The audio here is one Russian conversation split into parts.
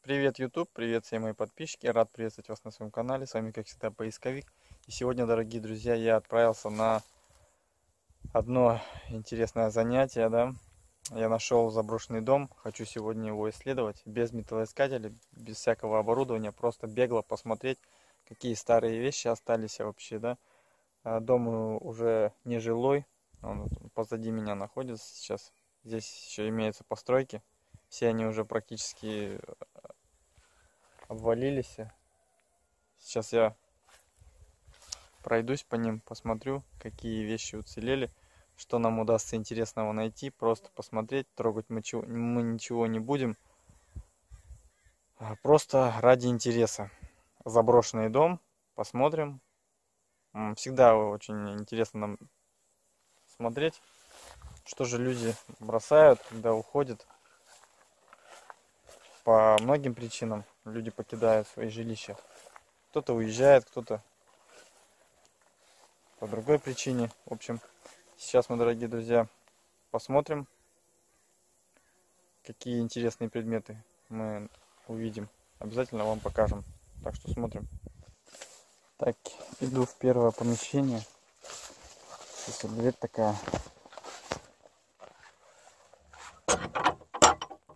Привет, YouTube, привет все мои подписчики, рад приветствовать вас на своем канале, с вами как всегда Поисковик. И сегодня, дорогие друзья, я отправился на одно интересное занятие, да. Я нашел заброшенный дом, хочу сегодня его исследовать, без металлоискателя, без всякого оборудования, просто бегло посмотреть, какие старые вещи остались вообще, да. Дом уже не жилой, он позади меня находится сейчас, здесь еще имеются постройки, все они уже практически обвалились. Сейчас я пройдусь по ним, посмотрю, какие вещи уцелели, что нам удастся интересного найти, просто посмотреть, трогать мы ничего не будем, просто ради интереса. Заброшенный дом, посмотрим. Всегда очень интересно нам смотреть, что же люди бросают, когда уходят. По многим причинам люди покидают свои жилища. Кто-то уезжает, кто-то по другой причине. В общем, сейчас мы, дорогие друзья, посмотрим, какие интересные предметы мы увидим. Обязательно вам покажем. Так что смотрим. Так, иду в первое помещение. Здесь дверь такая.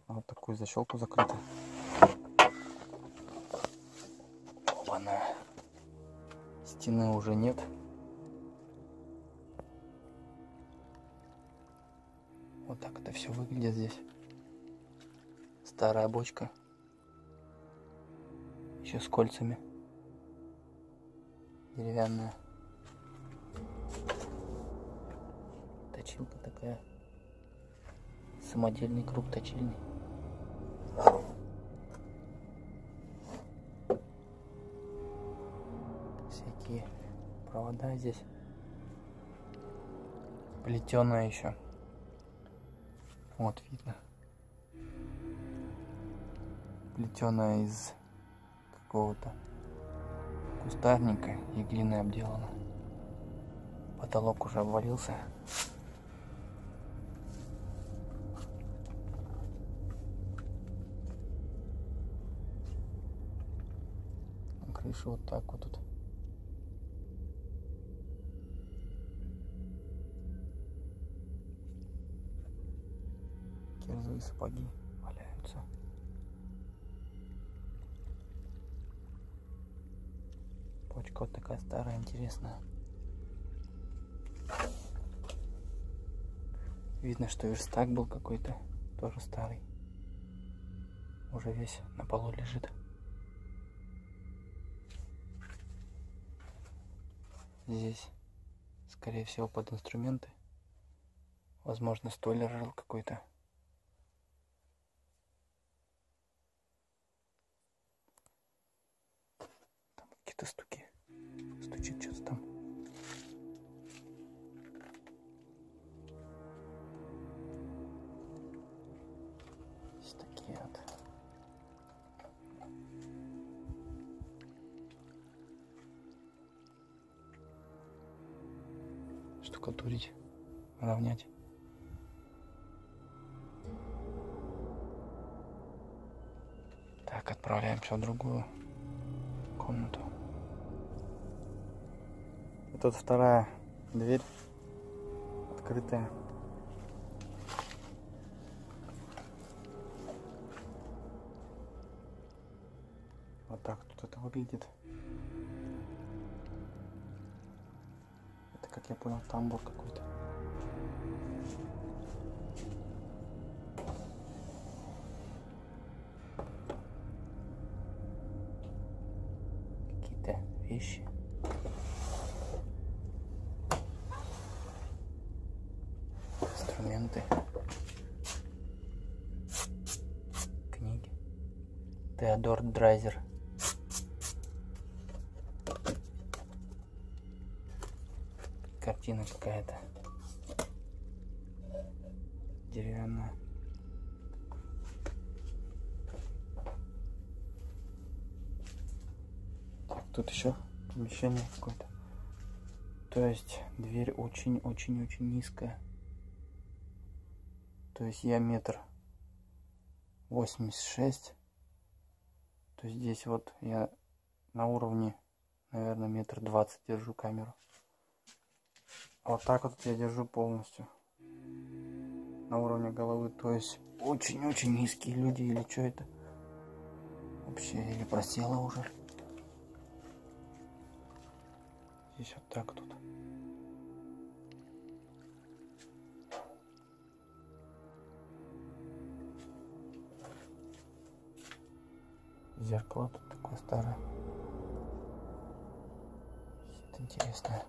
Вот такую защелку закрыта. Опа-на. Стены уже нет. Вот так это все выглядит здесь. Старая бочка. Еще с кольцами. Деревянная. Точилка такая. Самодельный круг точильный. Всякие провода здесь. Плетеная еще. Вот видно. Плетеная из какого-то кустарника и глиной обделана. Потолок уже обвалился. Крыша вот так вот тут. Кирзовые сапоги валяются. Почка вот такая старая, интересная. Видно, что верстак был какой-то, тоже старый. Уже весь на полу лежит. Здесь, скорее всего, под инструменты. Возможно, столяр жил какой-то. Там какие-то стуки. Стучит что-то там. Здесь такие вот. Штукатурить, равнять. Так, отправляемся в другую комнату. И тут вторая дверь открытая. Вот так тут это выглядит. Это, как я понял, тамбур какой-то. Какие-то вещи. Инструменты. Книги. Теодор Драйзер. Картина какая-то. Деревянная. Так, тут еще помещение какое-то. То есть дверь очень-очень-очень низкая. То есть я 1,86 м. То здесь вот я на уровне, наверное, 1,20 м держу камеру. Вот так вот я держу полностью на уровне головы. То есть очень-очень низкие люди, или что это? Вообще, или просела уже. Здесь вот так тут. Зеркало тут такое старое. Это интересное.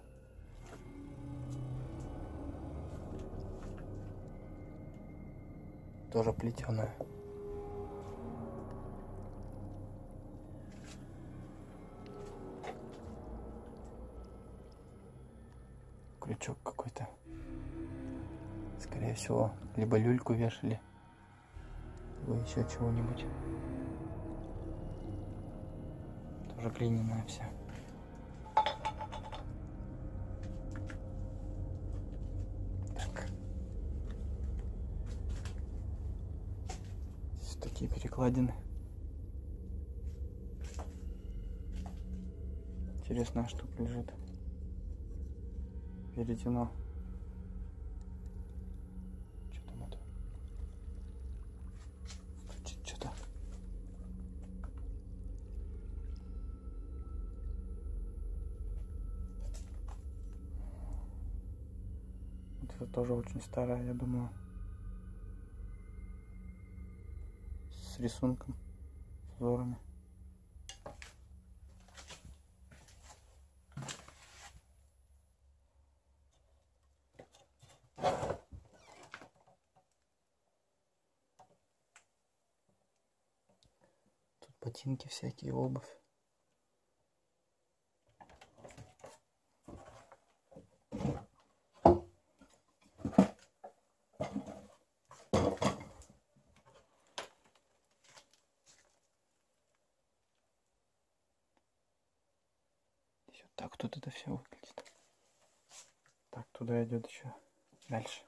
Тоже плетеное. Крючок какой-то. Скорее всего, либо люльку вешали, либо еще чего-нибудь. Тоже глиняная вся. Так. Здесь такие перекладины. Интересная штука лежит. Веретено. Что там это? Стучит что-то. Вот это тоже очень старая, я думаю. С рисунком, с узорами. Ботинки всякие, обувь. Здесь вот так тут это все выглядит. Так, туда идет еще дальше.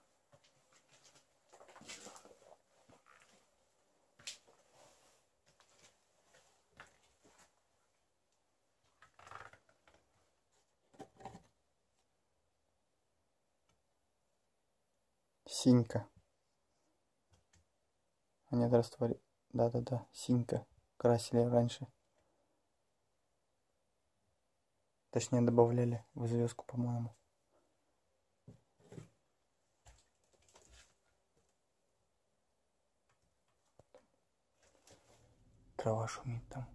Синька. Они растворили. Да-да-да, синька. Красили раньше. Точнее, добавляли в известку, по-моему. Трава шумит там.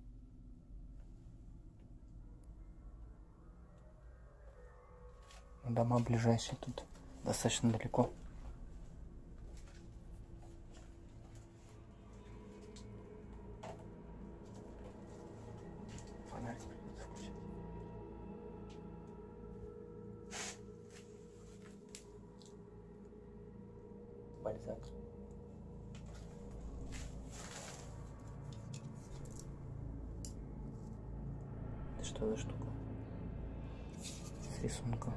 Дома ближайшие тут достаточно далеко. Фонарик придется включить. Бальзак. Это что за штука? С рисунком.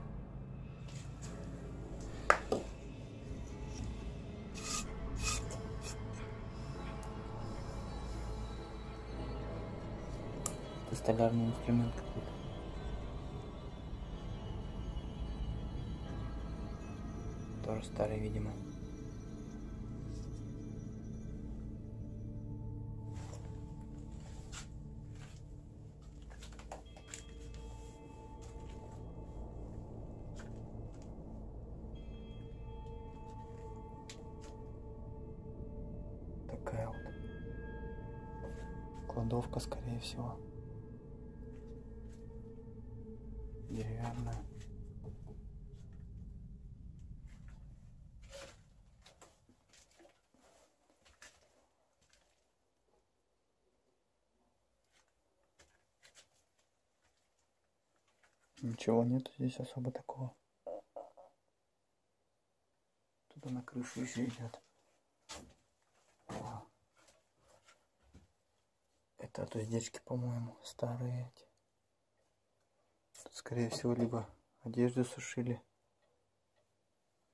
Это столярный инструмент какой-то. Тоже старый, видимо. Такая вот кладовка, скорее всего. Деревянная. Ничего нету здесь особо такого. Туда на крышу еще идет. Это от уздечки, по-моему, старые эти. Тут, скорее всего, либо одежду сушили.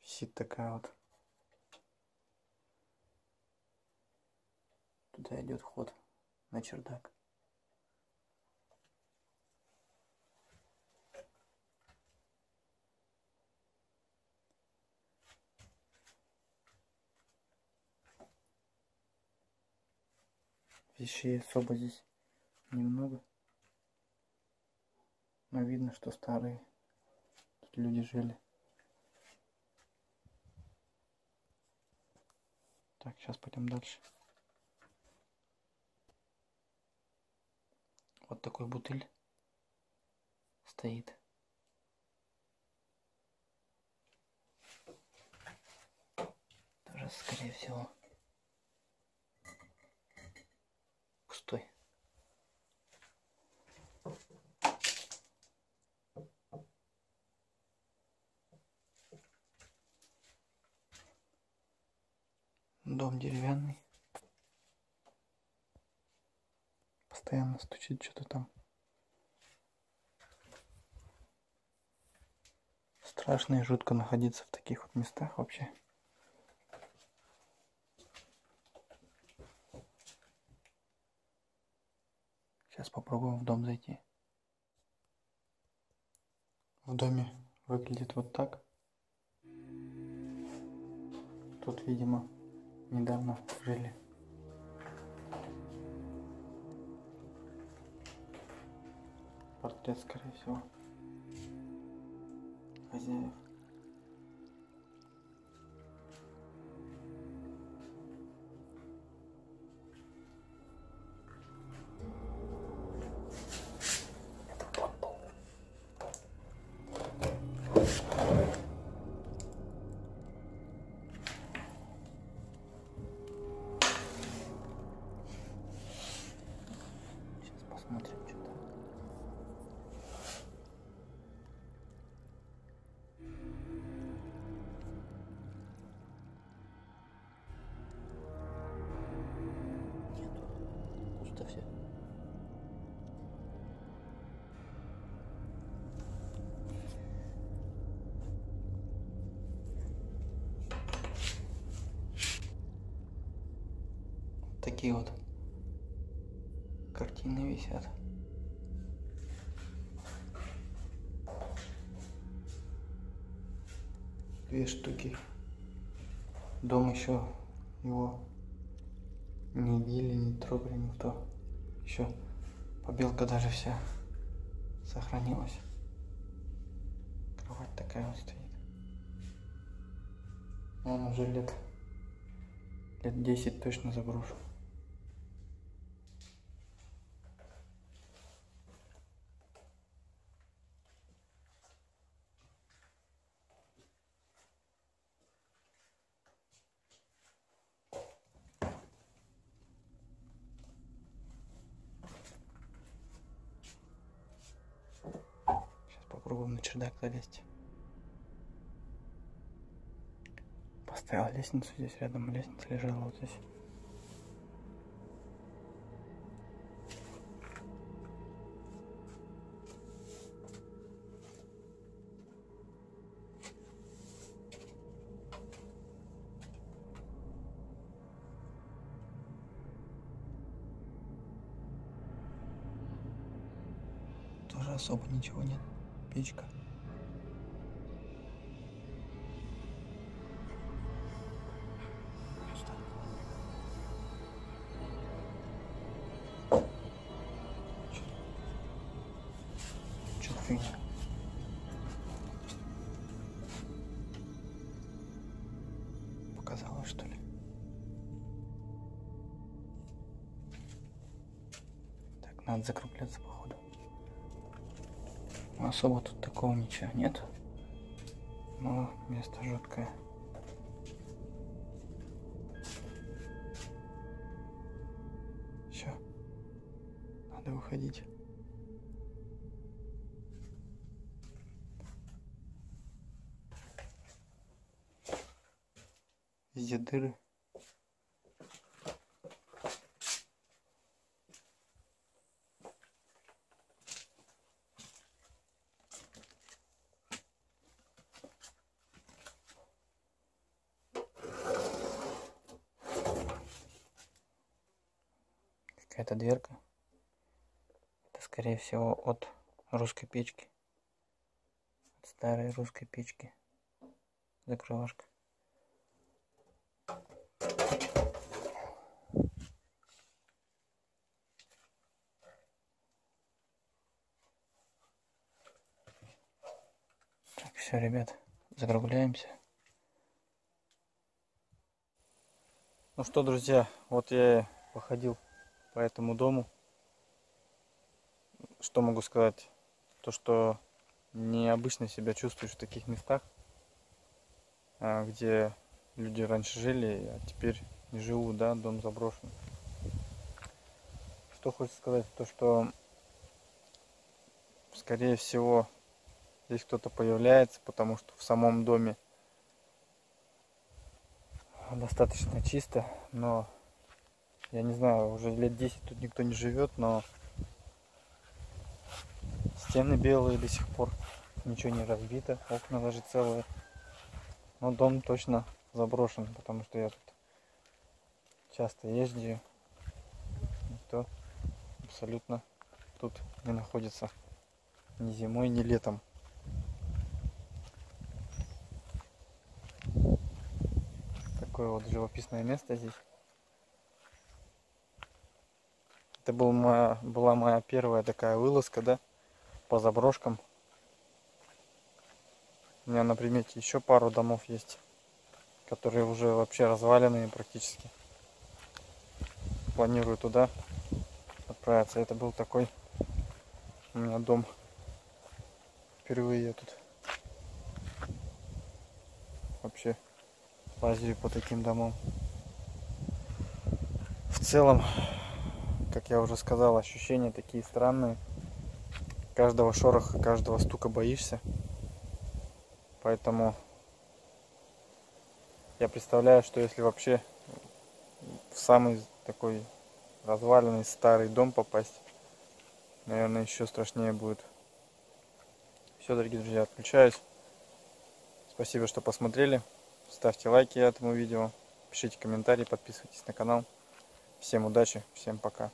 Висит такая вот. Туда идет ход на чердак. Вещей особо здесь немного. Но видно, что старые. Тут люди жили. Так, сейчас пойдем дальше. Вот такой бутыль стоит. Тоже, скорее всего, пустой. Дом деревянный. Постоянно стучит что-то там. Страшно и жутко находиться в таких вот местах вообще. Сейчас попробуем в дом зайти. В доме выглядит вот так. Тут, видимо, недавно жили. Портрет, скорее всего, хозяев. Это подпол. Сейчас посмотрим, что там. Пусто все. Такие вот картины висят. Две штуки. Дом еще его не били, не трогали никто. Еще побелка даже вся сохранилась. Кровать такая вот стоит. Он уже лет 10 точно заброшу. Попробуем на чердак залезть. Поставил лестницу здесь рядом. Лестница лежала вот здесь. Тоже особо ничего нет. Печка. Что-то фигня. Показалось, что ли? Так, надо закругляться, походу. Особо тут такого ничего нет. Но место жуткое. Все. Надо выходить. Везде дыры. Какая-то дверка. Это, скорее всего, от русской печки. От старой русской печки. Закрывашка. Все, ребят, закругляемся. Ну что, друзья, вот я походил по этому дому. Что могу сказать? То, что необычно себя чувствуешь в таких местах, где люди раньше жили, а теперь не живут, да, дом заброшен. Что хочется сказать, то что, скорее всего, здесь кто-то появляется, потому что в самом доме достаточно чисто, но я не знаю, уже лет 10 тут никто не живет, но стены белые до сих пор, ничего не разбито, окна даже целые. Но дом точно заброшен, потому что я тут часто езжу, никто абсолютно тут не находится ни зимой, ни летом. Такое вот живописное место здесь. Это была моя первая такая вылазка, да, по заброшкам. У меня на примете еще пару домов есть, которые уже вообще разваленные практически. Планирую туда отправиться. Это был такой у меня дом. Впервые я тут вообще лазю по таким домам. В целом, как я уже сказал, ощущения такие странные. Каждого шороха, каждого стука боишься. Поэтому я представляю, что если вообще в самый такой разваленный старый дом попасть, наверное, еще страшнее будет. Все, дорогие друзья, отключаюсь. Спасибо, что посмотрели. Ставьте лайки этому видео, пишите комментарии, подписывайтесь на канал. Всем удачи, всем пока.